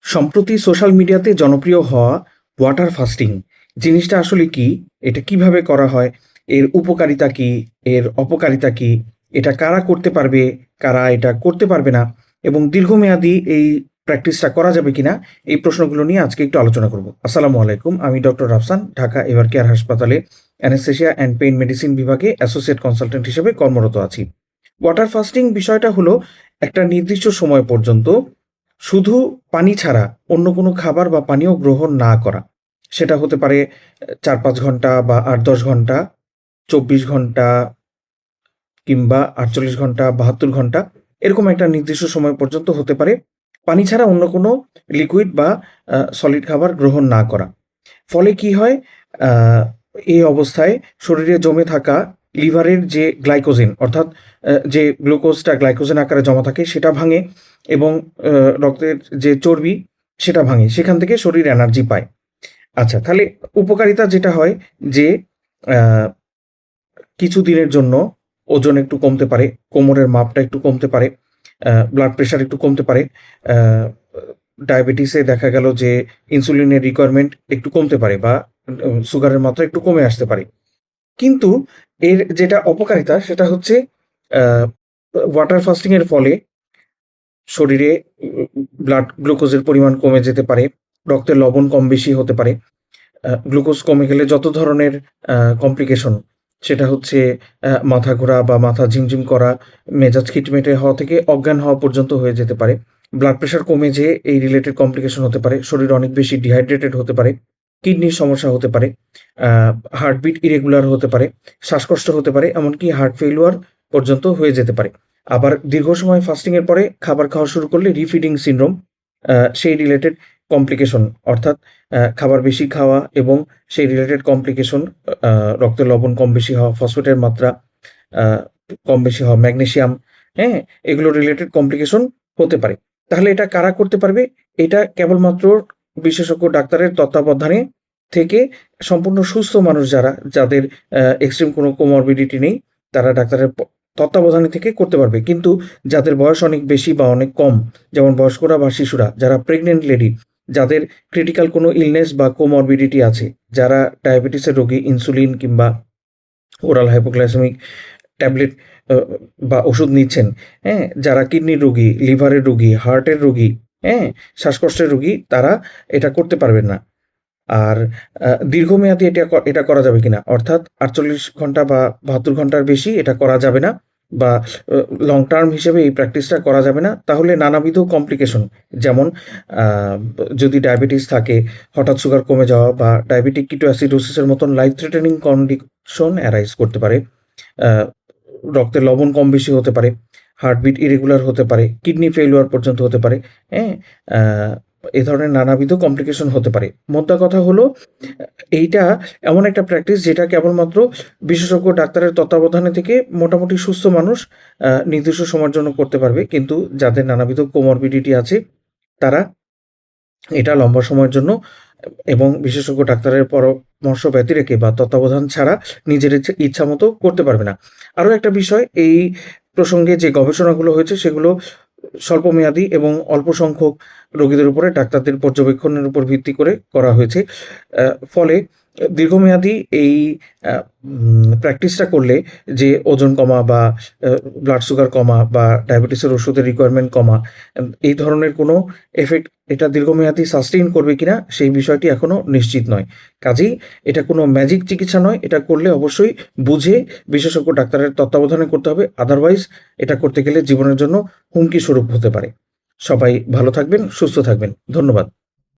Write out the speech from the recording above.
সম্প্রতি সোশ্যাল মিডিয়াতে জনপ্রিয় হওয়া ওয়াটার ফাস্টিং জিনিসটা আসলে কি? এটা কিভাবে করা হয়? এর উপকারিতা কি? এর অপকারিতা কি? এটা কারা করতে পারবে? কারা এটা করতে পারবে না? এবং দীর্ঘমেয়াদী এই প্র্যাকটিসটা করা যাবে কিনা? এই প্রশ্নগুলো নিয়ে আজকে একটু আলোচনা করব। আসসালামু আলাইকুম। আমি doctor Rafsan, Dhaka ever care হাসপাতালে অ্যানেসথেসিয়া অ্যান্ড পেইন মেডিসিন বিভাগে অ্যাসোসিয়েট কনসালটেন্ট হিসেবে কর্মরত আছি। ওয়াটার ফাস্টিং বিষয়টা হলো একটা নির্দিষ্ট সময় পর্যন্ত শুধু পানি ছাড়া অন্য কোনো খাবার বা পানীয় গ্রহণ না করা। সেটা হতে পারে ৪-৫ ঘন্টা বা ৮-১০ ঘন্টা, ২৪ ঘন্টা কিংবা ৪৮ ঘন্টা, ৭২ ঘন্টা এরকম একটা নির্দিষ্ট সময় পর্যন্ত হতে পারে পানি ছাড়া অন্য কোনো লিকুইড বা সলিড খাবার গ্রহণ না করা। ফলে কি হয়? আ এই অবস্থায় শরীরে জমে থাকা লিভারের যে গ্লাইকোজেন অর্থাৎ যে গ্লুকোজটা গ্লাইকোজেন আকারে জমা থাকে সেটা ভাঙে এবং আ রক্তের যে চর্বি সেটা ভাঙে। সেখান থেকে শরীর এনার্জি পায়। আচ্ছা, তাহলে উপকারিতা যেটা হয় যে আ কিছু দিনের জন্য ওজন একটু কমতে পারে, কোমরের মাপটা একটু কমতে পারে, ব্লাড প্রেশার একটু কমতে পারে। আ ডায়াবেটিসে দেখা গেল যে ইনসুলিনের রিকোয়ারমেন্ট একটু কমতে পারে বা সুগারের মাত্রা একটু কমে আসতে পারে। কিন্তু এর যেটা অপকারিতা সেটা হচ্ছে আ ওয়াটার ফাস্টিং এর ফলে শরীরে ব্লাড গ্লুকোজের পরিমাণ কমে যেতে পারে, রক্তের লবণ কম বেশি হতে পারে। গ্লুকোজ কমে গেলে যত ধরনের কমপ্লিকেশন সেটা হচ্ছে মাথা ঘোরা বা মাথা ঝিমঝিম করা, মেজাজ খিটমিটে হওয়া থেকে অজ্ঞান হওয়া পর্যন্ত হয়ে যেতে পারে। ব্লাড প্রেশার কমে যেয়ে এই রিলেটেড কমপ্লিকেশন হতে পারে। শরীর অনেক বেশি ডিহাইড্রেটেড হতে পারে। কিডনির সমস্যা হতে পারে। আ হার্টবিট ইরেগুলার হতে পারে। শ্বাসকষ্ট হতে পারে। এমনকি হার্ট ফেইলিউর পর্যন্ত হয়ে যেতে পারে। আবার দীর্ঘ সময় ফাস্টিং এর পরে খাবার খাওয়া শুরু করলে রিফিডিং সিনড্রোম সেই রিলেটেড কমপ্লিকেশন অর্থাৎ খাবার বেশি খাওয়া এবং সেই রিলেটেড কমপ্লিকেশন আ রক্তের লবণ কম বেশি হওয়া, ফসফেটের মাত্রা আ কম বেশি হওয়া, ম্যাগনেসিয়াম, হ্যাঁ? এগুলো রিলেটেড কমপ্লিকেশন হতে পারে। তাহলে এটা কারা করতে পারবে? এটা কেবলমাত্র বিশেষজ্ঞ ডাক্তারের তত্ত্বাবধানে থেকে সম্পূর্ণ সুস্থ মানুষ যারা, যাদের এক্সট্রিম কোনো কোমরবিডিটি নেই, তারা ডাক্তারের তত্ত্বাবধানে থেকে করতে পারবে। কিন্তু যাদের বয়স অনেক বেশি বা অনেক কম, যেমন বয়স্করা বা শিশুরা, যারা প্রেগন্যান্ট লেডি, যাদের ক্রিটিক্যাল কোনো ইলনেস বা কোমরবিডিটি আছে, যারা ডায়াবেটিসের রোগী, ইনসুলিন কিংবা ওরাল হাইপোগ্লাইসেমিক ট্যাবলেট আ বা ওষুধ নিচ্ছেন, হ্যাঁ? যারা কিডনির রোগী, লিভারের রোগী, হার্টের রোগী, হ্যাঁ? শ্বাসকষ্টের রোগী, তারা এটা করতে পারবেন না। আর দীর্ঘমেয়াদী এটা করা যাবে কিনা? অর্থাৎ ৪৮ ঘন্টা বা ৭২ ঘন্টার বেশি এটা করা যাবে না বা লং টার্ম হিসেবে এই প্র্যাকটিসটা করা যাবে না। তাহলে নানাবিধ কমপ্লিকেশন যেমন আ যদি ডায়াবেটিস থাকে, হঠাৎ সুগার কমে যাওয়া বা ডায়াবেটিক কিটোঅ্যাসিডোসিস এর মতন লাইফ থ্রেটেনিং কন্ডিশন অ্যারাইজ করতে পারে। আ রক্তের লবণ কম বেশি হতে পারে, হার্টবিট ইরেগুলার হতে পারে, কিডনি ফেইলিউর পর্যন্ত হতে পারে, হ্যাঁ? আ এ ধরনের নানাবিধ কমপ্লিকেশন হতে পারে। মোদ্দা কথা হলো এইটা এমন একটা প্র্যাকটিস যেটা কেবলমাত্র বিশেষজ্ঞ ডাক্তারের তত্ত্বাবধানে থেকে মোটামুটি সুস্থ মানুষ নির্দিষ্ট সময়ের জন্য করতে পারবে। কিন্তু যাদের নানাবিধ কোমরবিডিটি আছে তারা এটা লম্বা সময়ের জন্য এবং বিশেষজ্ঞ ডাক্তারের পরামর্শ ব্যতি রেখে বা তত্ত্বাবধান ছাড়া নিজের ইচ্ছামতো করতে পারবে না। আরো একটা বিষয় এই প্রসঙ্গে যে গবেষণাগুলো হয়েছে সেগুলো স্বল্পমেয়াদী এবং অল্প সংখ্যক রোগীদের উপরে ডাক্তারদের পর্যবেক্ষণের উপর ভিত্তি করে করা হয়েছে। ফলে দীর্ঘমেয়াদী এই আ প্র্যাকটিসটা করলে যে ওজন কমা বা আ ব্লাড সুগার কমা বা ডায়াবেটিসের ওষুধের রিকোয়ারমেন্ট কমা, এই ধরনের কোনো এফেক্ট এটা দীর্ঘমেয়াদী সাস্টেইন করবে কিনা সেই বিষয়টি এখনো নিশ্চিত নয়। কাজেই এটা কোনো ম্যাজিক চিকিৎসা নয়। এটা করলে অবশ্যই বুঝে বিশেষজ্ঞ ডাক্তারের তত্ত্বাবধানে করতে হবে। আদারওয়াইজ এটা করতে গেলে জীবনের জন্য হুমকি স্বরূপ হতে পারে। সবাই ভালো থাকবেন, সুস্থ থাকবেন। ধন্যবাদ।